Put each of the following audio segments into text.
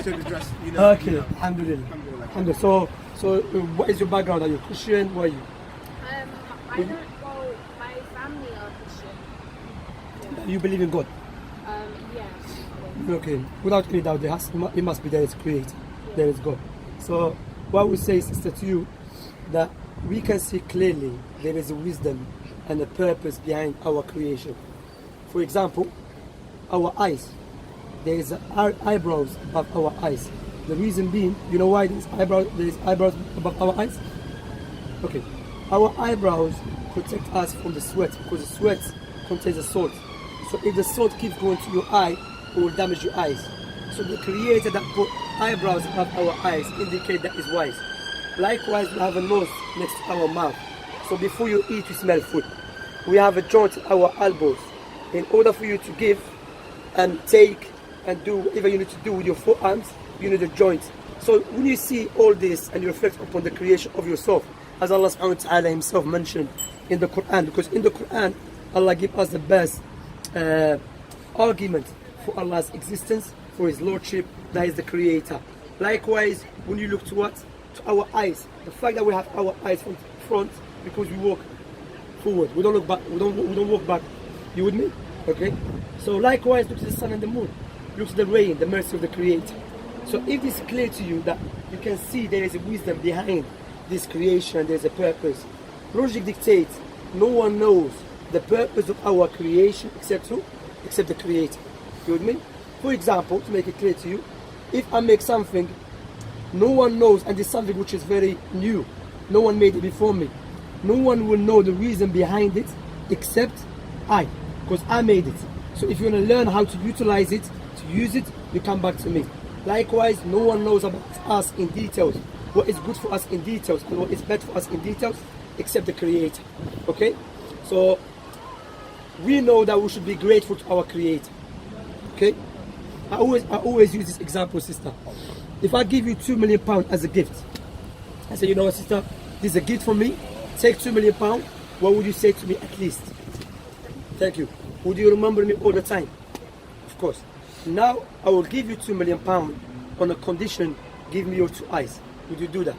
to the dress, you know. Okay, alhamdulillah. Alhamdulillah. So what is your background? Are you Christian? What are you? I don't, well, my family are Christian. You believe in God? Yes. Okay. Without any doubt, it must be there is creator. There is God. So what we say, sister, to you, that we can see clearly there is a wisdom and a purpose behind our creation. For example, our eyes. There is eyebrows above our eyes. The reason being, you know why there is eyebrows above our eyes? Okay. Our eyebrows protect us from the sweat, because the sweat contains a salt. So if the salt keeps going to your eye, it will damage your eyes. So the creator that put eyebrows above our eyes indicate that is wise. Likewise, we have a nose next to our mouth. So before you eat, you smell food. We have a joint in our elbows. In order for you to give and take and do whatever you need to do with your forearms, you need a joint. So when you see all this and you reflect upon the creation of yourself, as Allah subhanahu wa ta'ala himself mentioned in the Quran, because in the Quran, Allah gives us the best argument for Allah's existence, for His Lordship, that is the Creator. Likewise, when you look to what? To our eyes. The fact that we have our eyes from front, because we walk forward. We don't look back. We don't walk back. You with me? Okay? So likewise, look to the sun and the moon. Look to the rain, the mercy of the Creator. So if it's clear to you that you can see there is a wisdom behind this creation, there's a purpose. Logic dictates no one knows the purpose of our creation except who? Except the Creator. You with me? For example, to make it clear to you, if I make something, no one knows, and it's something which is very new. No one made it before me. No one will know the reason behind it except I, because I made it. So if you want to learn how to utilize it, to use it, you come back to me. Likewise, no one knows about us in details, what is good for us in details and what is bad for us in details, except the Creator. Okay? So we know that we should be grateful to our Creator. Okay? I always use this example, sister. If I give you £2 million as a gift, I say, you know what, sister, this is a gift for me. Take £2 million. What would you say to me at least? Thank you. Would you remember me all the time? Of course. Now I will give you £2 million on a condition, give me your 2 eyes. Would you do that?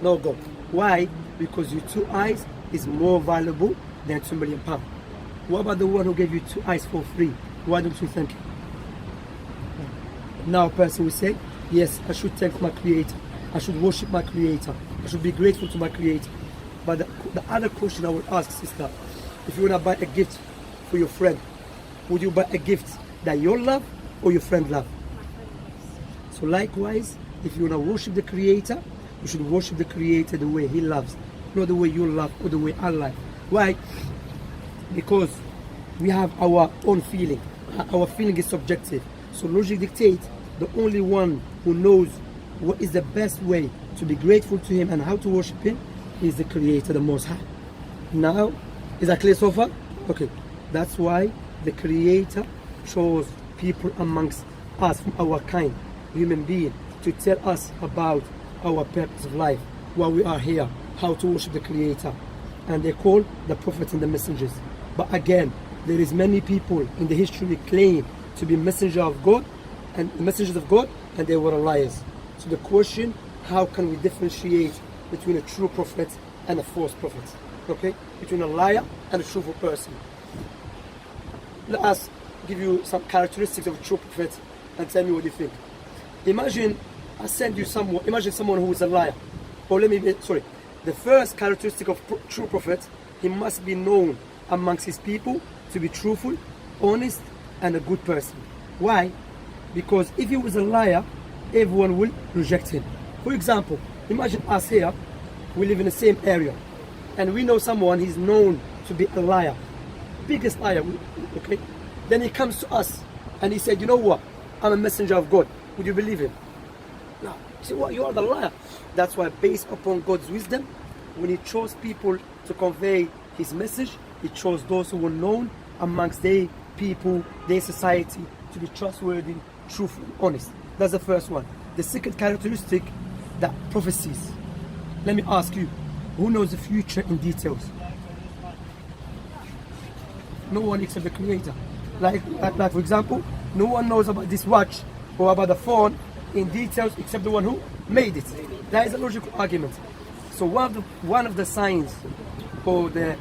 No, go. Why? Because your 2 eyes is more valuable than £2 million. What about the one who gave you 2 eyes for free? Why don't you thank him? Now a person will say, yes, I should thank my Creator. I should worship my Creator. I should be grateful to my Creator. But the other question I would ask, sister, if you want to buy a gift for your friend, would you buy a gift that you love or your friend love? So likewise, if you want to worship the Creator, you should worship the Creator the way He loves, not the way you love or the way I love. Why? Because we have our own feeling. Our feeling is subjective. So logic dictates the only one who knows what is the best way to be grateful to Him and how to worship Him is the Creator, the Most High. Now, is that clear so far? Okay. That's why the Creator chose people amongst us from our kind, human being, to tell us about our purpose of life, why we are here, how to worship the Creator. And they call the prophets and the messengers. But again, there is many people in the history claim to be messengers of God, and they were liars. So the question, how can we differentiate between a true prophet and a false prophet? Okay? Between a liar and a truthful person. Let us give you some characteristics of a true prophet and tell me what you think. Imagine I send you someone, imagine someone who is a liar. Or the first characteristic of true prophet, he must be known amongst his people to be truthful, honest, and a good person. Why? Because if he was a liar, everyone will reject him. For example, imagine us here, we live in the same area, and we know someone, he's known to be a liar, biggest liar, okay? Then he comes to us, and he said, you know what, I'm a messenger of God. Would you believe him? No. You say, what, you are the liar. That's why, based upon God's wisdom, when He chose people to convey His message, He chose those who were known amongst their people, their society, to be trustworthy, truthful, honest. That's the first one. The second characteristic, that prophecies. Let me ask you, who knows the future in details? No one except the Creator. Like for example, no one knows about this watch or about the phone in details except the one who made it. That is a logical argument. So one of the signs or the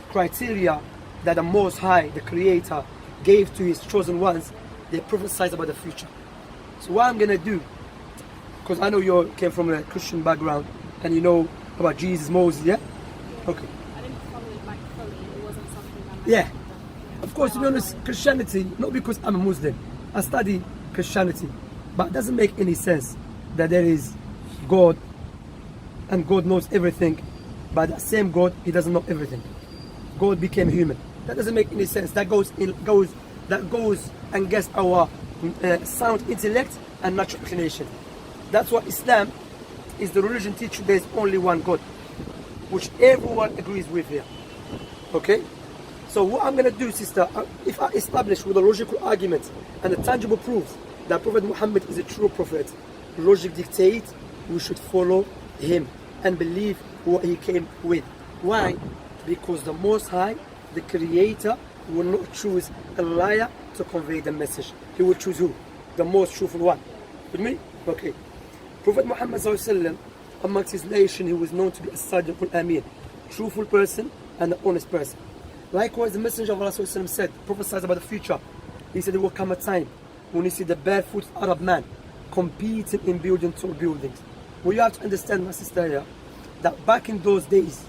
criteria that the Most High, the Creator, gave to His chosen ones, they prophesied about the future. So what I'm gonna do, because I know you came from a Christian background and you know about Jesus, Moses, yeah? Okay. I didn't follow it like fully. It wasn't something that Yeah. Of course, to be honest, Christianity, not because I'm a Muslim, I study Christianity, but it doesn't make any sense that there is God and God knows everything, but that same God, He doesn't know everything. God became human. That doesn't make any sense. That goes against our sound intellect and natural inclination. That's why Islam is the religion teaching there is only one God, which everyone agrees with here. Okay? So what I'm going to do, sister, if I establish with a logical argument and a tangible proofs that Prophet Muhammad is a true prophet, logic dictates we should follow him and believe what he came with. Why? Because the Most High, the Creator, will not choose a liar to convey the message. He will choose who? The most truthful one. With me? Okay. Prophet Muhammad ﷺ, amongst his nation, he was known to be a Sadiq al-Amin, truthful person and an honest person. Likewise, the Messenger of Allah ﷺ said, prophesied about the future. He said there will come a time when you see the barefoot Arab man competing in building tall buildings. Well, you have to understand, my sister here, that back in those days,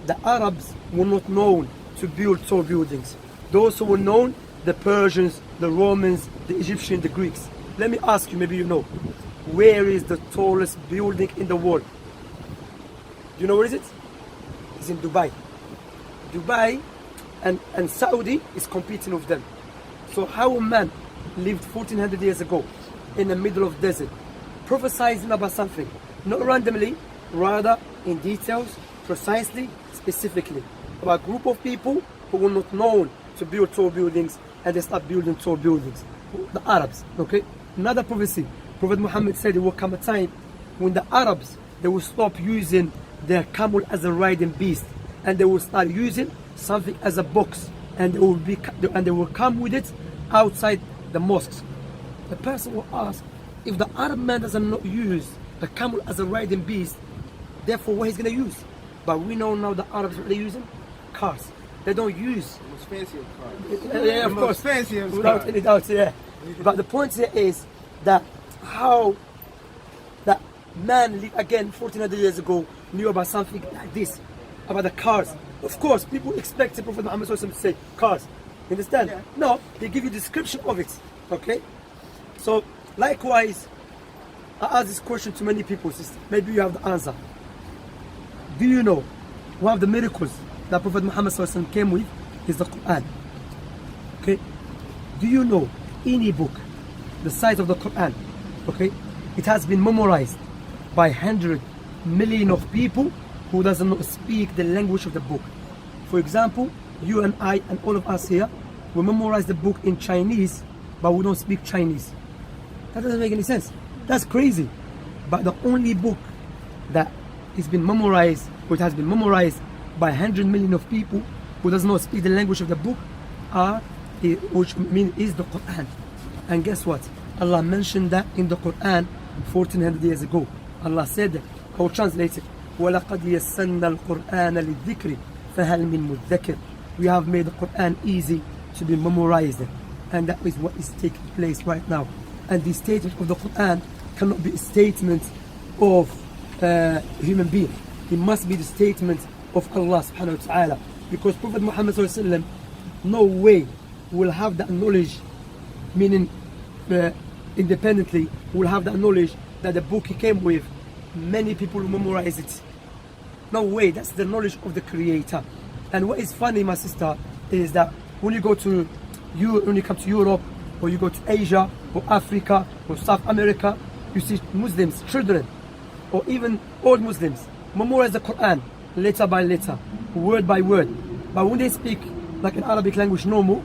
the Arabs were not known to build tall buildings. Those who were known, the Persians, the Romans, the Egyptians, the Greeks. Let me ask you, maybe you know, where is the tallest building in the world? Do you know where is it? It's in Dubai. Dubai and Saudi is competing with them. So how a man lived 1400 years ago in the middle of the desert, prophesizing about something, not randomly, rather in details, precisely, specifically, about a group of people who were not known to build tall buildings, and they start building tall buildings. The Arabs, okay? Another prophecy, Prophet Muhammad said there will come a time when the Arabs, they will stop using their camel as a riding beast, and they will start using something as a box, and they will come with it outside the mosques. The person will ask, if the Arab man does not use the camel as a riding beast, therefore what he's going to use? But we know now the Arabs, what they're using? Cars. They don't use. The most fancy of cars. Yeah, of the course. Most fancy of Without cars. any doubt, yeah. But the point here is that how that man lived again 1400 years ago knew about something like this, about the cars. Of course, people expect the Prophet Muhammad to say cars. You understand? Yeah. No, they give you description of it. Okay? So, likewise, I ask this question to many people, sister. Maybe you have the answer. Do you know one of the miracles that Prophet Muhammad came with is the Quran? Okay? Do you know any book the size of the Quran? Okay? It has been memorized by 100 million of people who doesn't know, speak the language of the book. For example, you and I and all of us here, we memorize the book in Chinese, but we don't speak Chinese. That doesn't make any sense. That's crazy. But the only book that has been memorized, or it has been memorized by 100 million of people who does not speak the language of the book, which means is the Quran. And guess what? Allah mentioned that in the Quran 1400 years ago. Allah said that, I will translate it. وَلَقَدْ يَسَّنَّا الْقُرْآنَ لِلذِّكْرِ فَهَلْ مِن مُدَّكِرٍ. We have made the Quran easy to be memorized. And that is what is taking place right now. And the statement of the Quran cannot be a statement of a human being. It must be the statement of Allah subhanahu wa ta'ala. Because Prophet Muhammad sallallahu alaihi wasallam, no way will have that knowledge, meaning independently, will have that knowledge that the book he came with, many people will memorize it. No way, that's the knowledge of the Creator. And what is funny, my sister, is that when you come to Europe, or you go to Asia, or Africa, or South America, you see Muslims, children, or even old Muslims, memorize the Quran, letter by letter, word by word. But when they speak like an Arabic language normal,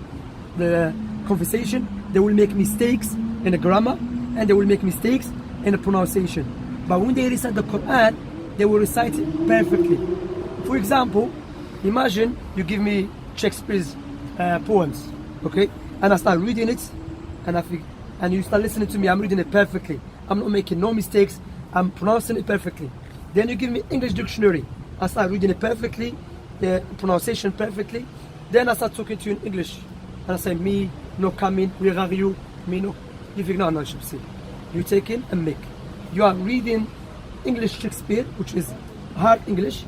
the conversation, they will make mistakes in the grammar, and they will make mistakes in the pronunciation. But when they recite the Quran, they will recite it perfectly. For example, imagine you give me Shakespeare's poems, okay? And I start reading it, and I think, and you start listening to me, I'm reading it perfectly. I'm not making no mistakes. I'm pronouncing it perfectly. Then you give me English dictionary. I start reading it perfectly, the pronunciation perfectly. Then I start talking to you in English. And I say, me, no coming, where are you? Me, no. You think, no, Shamsi. You take in and make. You are reading English Shakespeare, which is hard English,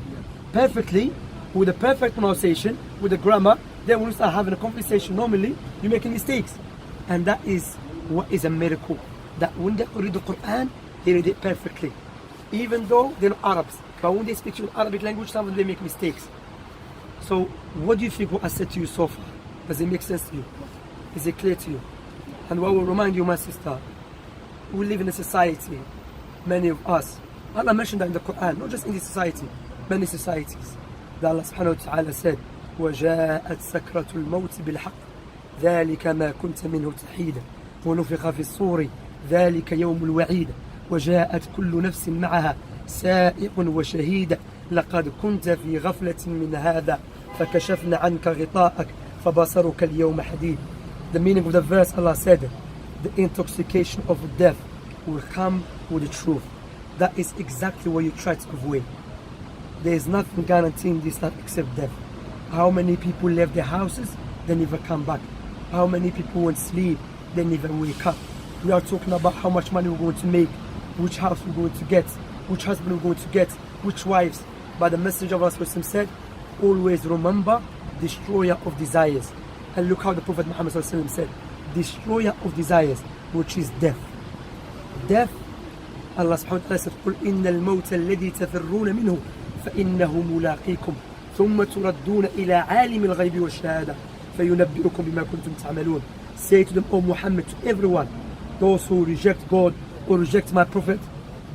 perfectly, with a perfect pronunciation, with the grammar. Then when you start having a conversation normally, you're making mistakes. And that is what is a miracle. That when they read the Quran, they read it perfectly. Even though they're not Arabs. But when they speak to you in Arabic language, sometimes they make mistakes. So what do you think what I said to you so far? Does it make sense to you? Is it clear to you? And what will remind you, my sister, we live in a society, many of us, Allah mentioned that in the Quran, not just in this society, many societies. That Allah subhanahu wa ta'ala said, وَجَاءَتْ سَكْرَةُ الْمَوْتِ بِالْحَقِّ ذَلِكَ مَا كُنْتَ مِنْهُ تَحِيدًا وَنُفِخَ فِي الصُّورِ ذَلِكَ يَوْمُ الْوَعِيدِ وَجَاءَتْ كُلُّ نَفْسٍ مَعَهَا سَائِقٌ وَشَهِيدٌ لَقَدْ كُنْتَ فِي غَفْلَةٍ مِنْ هَذَا فَكَشَفْنَا عَنْكَ غِطَاءَكَ فَبَصَرُكَ الْيَوْمَ حَدِيدٌ. The meaning of the verse, Allah said, the intoxication of death will come with the truth. That is exactly what you try to avoid. There is nothing guaranteeing this life except death. How many people left their houses, they never come back. How many people went sleep, they never wake up. We are talking about how much money we're going to make, which house we're going to get, which husband we're going to get, which wives. But the Messenger of Allah said, always remember, destroyer of desires. And look how the Prophet Muhammad said, destroyer of desires, which is death. Death, Allah subhanahu wa ta'ala said, قُلْ إِنَّ الْمَوْتَ الَّذِي تَفِرُّونَ مِنْهُ فَإِنَّهُ مُلَاقِيكُمْ ثُمَّ تُرَدُّونَ إِلَىٰ عَالِمِ الْغَيْبِ وَالشَّهَادَةِ فَيُنَبِّئُكُمْ بِمَا كُنْتُمْ تَعْمَلُونَ. Say to them, O Muhammad, to everyone, those who reject God or reject my Prophet,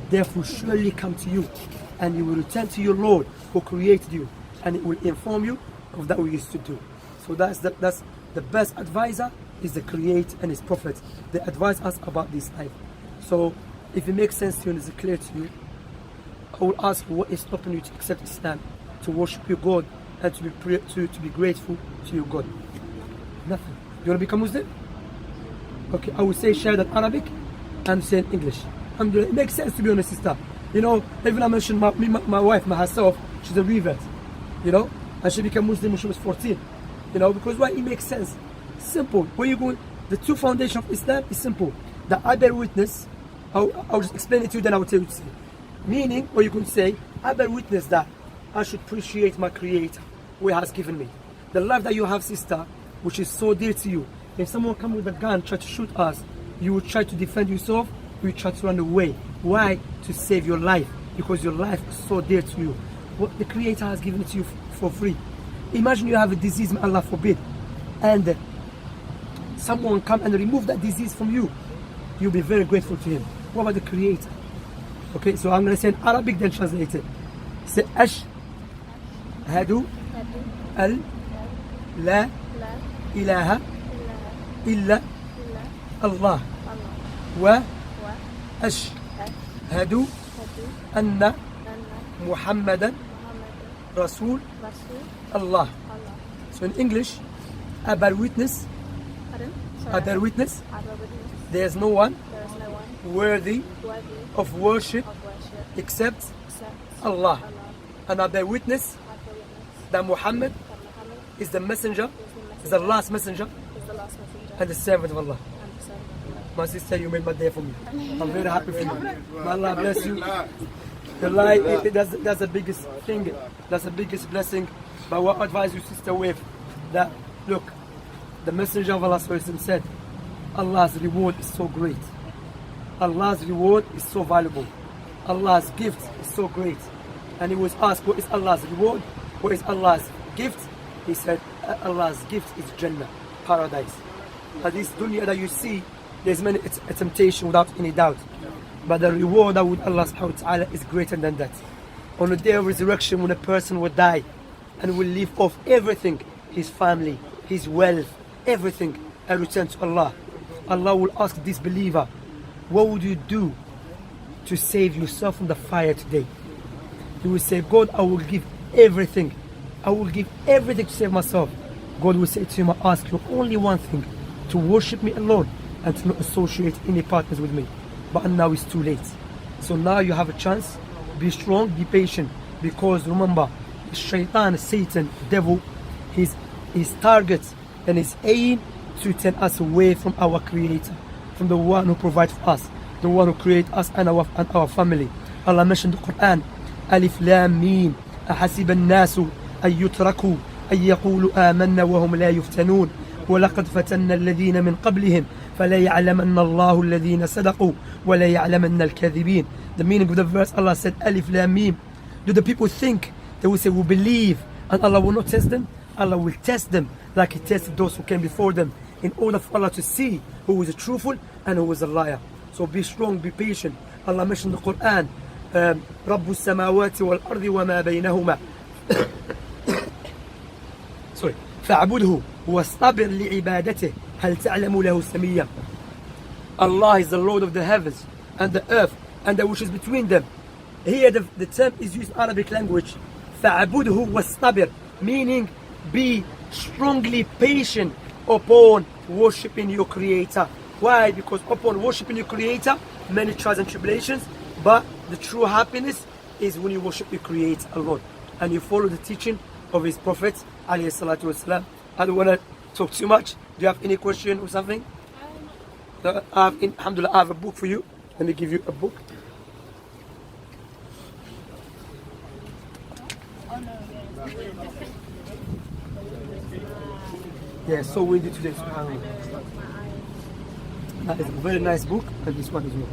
death will surely come to you, and you will return to your Lord who created you, and it will inform you of that we used to do. So that's the best advisor is the Creator and His Prophet. They advise us about this life. So if it makes sense to you and is clear to you, I will ask you, what is stopping you to accept Islam, to worship your God, and to be grateful to your God? Nothing. You want to become Muslim? Okay, I will say Shahada in Arabic and say in English. Alhamdulillah, it makes sense to be honest, sister. You know, even I mentioned my wife, herself, she's a revert. You know, and she became Muslim when she was 14. You know, because why? It makes sense. Simple. Where you going? The two foundations of Islam is simple. The I bear witness. I'll just explain it to you, then I will tell you to say. Meaning, what you can say, I bear witness that I should appreciate my Creator, who He has given me. The life that you have, sister, which is so dear to you. If someone comes with a gun, try to shoot us, you will try to defend yourself, you will try to run away. Why? To save your life. Because your life is so dear to you. What the Creator has given it to you for free. Imagine you have a disease, may Allah forbid, and someone come and remove that disease from you. You'll be very grateful to Him. What about the Creator? Okay, so I'm going to say in Arabic, then translate it. Say Ashhadu al la ilaha illa Allah wa ashhadu anna Muhammadan Rasul Allah. So in English, I bear witness. I bear witness. There is no one worthy of worship except Allah. And I bear witness that Muhammad is the messenger, is the last messenger, and the servant of Allah. My sister, you made my day for me. I'm very happy for you. May Allah bless you. The life, that's the biggest thing. That's the biggest blessing. But what I advise you, sister, with that, look, the messenger of Allah said, Allah's reward is so great. Allah's reward is so valuable. Allah's gift is so great. And he was asked, what is Allah's reward? What is Allah's gift? He said, Allah's gift is Jannah, paradise. Now this dunya that you see, there's many a temptation without any doubt. But the reward that with Allah subhanahu wa ta'ala is greater than that. On the day of resurrection, when a person will die and will leave off everything, his family, his wealth, everything, and return to Allah, Allah will ask this believer, what would you do to save yourself from the fire today? He will say, God, I will give everything. I will give everything to save myself. God will say to him, I ask you only one thing, to worship me alone and to not associate any partners with me. But now it's too late. So now you have a chance. Be strong, be patient, because remember, Shaitan, Satan, devil, his target and his aim to turn us away from our Creator, from the one who provides for us, the one who created us and our family. Allah mentioned the Quran, Alif Lam Mim, أحسب الناس أن يتركوا أن يقولوا آمنا وهم لا يفتنون ولقد فتنا الذين من قبلهم فلا يعلمن الله الذين صدقوا ولا يعلمن الكاذبين. The meaning of the verse, Allah said, Alif Lam Mim. Do the people think they will say we believe and Allah will not test them? Allah will test them like He tested those who came before them, in order for Allah to see who is a truthful and who is a liar. So be strong, be patient. Allah mentioned in the Quran, رب السماوات والأرض وما بينهما sorry فاعبده واصطبر لعبادته هل تعلم له سميا. Allah is the Lord of the heavens and the earth and that which is between them. Here the term is used in Arabic language, فاعبده واصطبر, meaning be strongly patient upon worshipping your Creator. Why? Because upon worshipping your Creator, many trials and tribulations, but the true happiness is when you worship your Creator alone and you follow the teaching of His Prophet alayhi salatu wasalam. I don't want to talk too much. Do you have any question or something? Alhamdulillah, I have a book for you. Let me give you a book. Yeah, so windy today, subhanAllah. That is a very nice book, and this one as well.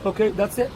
Okay, that's it.